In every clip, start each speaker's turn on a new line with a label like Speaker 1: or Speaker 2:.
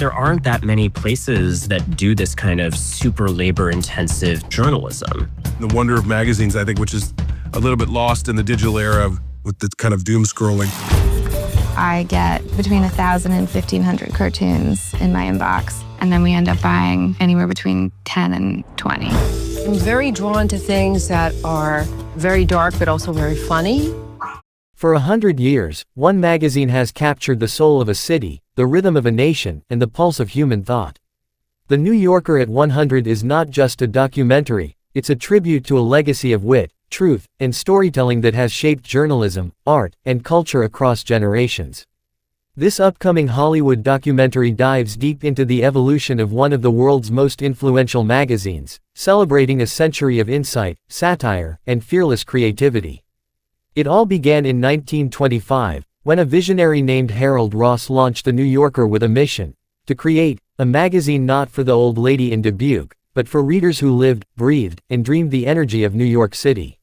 Speaker 1: there aren't that many places that do this kind of super labor-intensive journalism.
Speaker 2: The wonder of magazines, I think, which is a little bit lost in the digital era with the kind of doom scrolling.
Speaker 3: I get between 1,000 and 1,500 cartoons in my inbox, and then we end up buying anywhere between 10 and 20.
Speaker 4: I'm very drawn to things that are very dark but also very funny.
Speaker 5: For 100 years, one magazine has captured the soul of a city, the rhythm of a nation, and the pulse of human thought. The New Yorker at 100 is not just a documentary, it's a tribute to a legacy of wit, truth, and storytelling that has shaped journalism, art, and culture across generations. This upcoming Hollywood documentary dives deep into the evolution of one of the world's most influential magazines, celebrating a century of insight, satire, and fearless creativity. It all began in 1925, when a visionary named Harold Ross launched The New Yorker with a mission: to create a magazine not for the old lady in Dubuque, but for readers who lived, breathed, and dreamed the energy of New York City.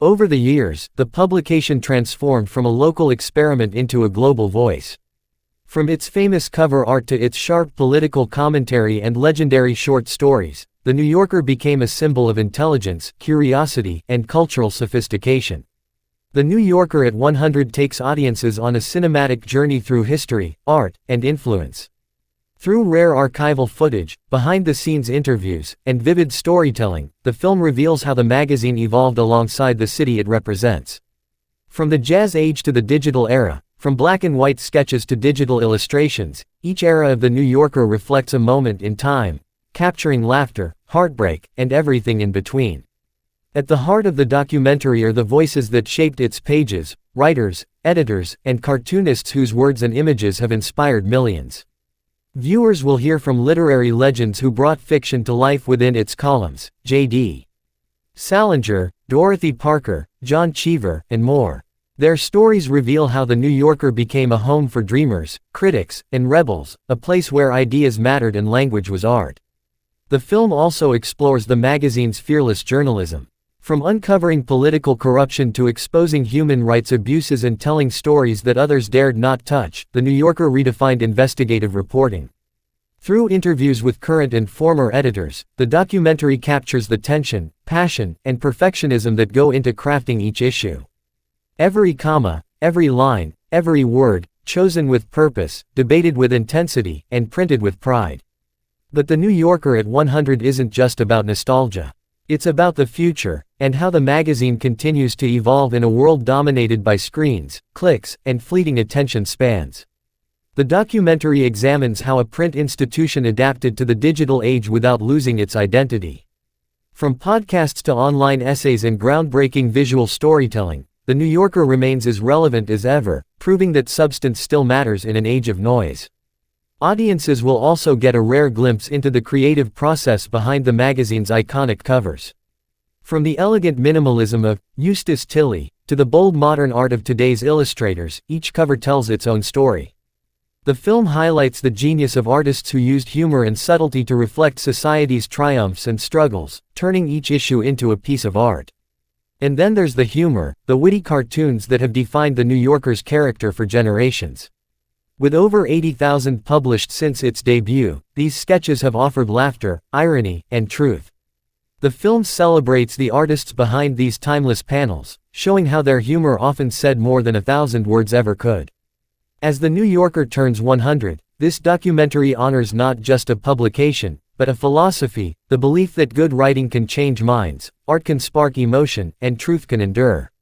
Speaker 5: Over the years, the publication transformed from a local experiment into a global voice. From its famous cover art to its sharp political commentary and legendary short stories, The New Yorker became a symbol of intelligence, curiosity, and cultural sophistication. The New Yorker at 100 takes audiences on a cinematic journey through history, art, and influence. Through rare archival footage, behind-the-scenes interviews, and vivid storytelling, the film reveals how the magazine evolved alongside the city it represents. From the jazz age to the digital era, from black and white sketches to digital illustrations, each era of The New Yorker reflects a moment in time, capturing laughter, heartbreak, and everything in between. At the heart of the documentary are the voices that shaped its pages, writers, editors, and cartoonists whose words and images have inspired millions. Viewers will hear from literary legends who brought fiction to life within its columns: J.D. Salinger, Dorothy Parker, John Cheever, and more. Their stories reveal how The New Yorker became a home for dreamers, critics, and rebels, a place where ideas mattered and language was art. The film also explores the magazine's fearless journalism. From uncovering political corruption to exposing human rights abuses and telling stories that others dared not touch, The New Yorker redefined investigative reporting. Through interviews with current and former editors, the documentary captures the tension, passion, and perfectionism that go into crafting each issue. Every comma, every line, every word, chosen with purpose, debated with intensity, and printed with pride. But The New Yorker at 100 isn't just about nostalgia. It's about the future, and how the magazine continues to evolve in a world dominated by screens, clicks, and fleeting attention spans. The documentary examines how a print institution adapted to the digital age without losing its identity. From podcasts to online essays and groundbreaking visual storytelling, The New Yorker remains as relevant as ever, proving that substance still matters in an age of noise. Audiences will also get a rare glimpse into the creative process behind the magazine's iconic covers. From the elegant minimalism of Eustace Tilley to the bold modern art of today's illustrators, each cover tells its own story. The film highlights the genius of artists who used humor and subtlety to reflect society's triumphs and struggles, turning each issue into a piece of art. And then there's the humor, the witty cartoons that have defined The New Yorker's character for generations. With over 80,000 published since its debut, these sketches have offered laughter, irony, and truth. The film celebrates the artists behind these timeless panels, showing how their humor often said more than 1,000 words ever could. As The New Yorker turns 100, this documentary honors not just a publication, but a philosophy, the belief that good writing can change minds, art can spark emotion, and truth can endure.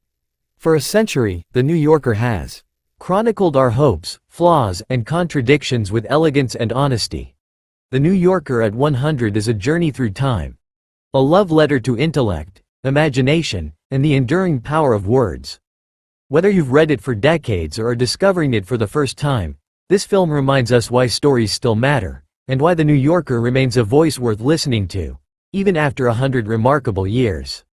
Speaker 5: For a century, The New Yorker has chronicled our hopes, flaws, and contradictions with elegance and honesty. The New Yorker at 100 is a journey through time. A love letter to intellect, imagination, and the enduring power of words. Whether you've read it for decades or are discovering it for the first time, this film reminds us why stories still matter, and why The New Yorker remains a voice worth listening to, even after 100 remarkable years.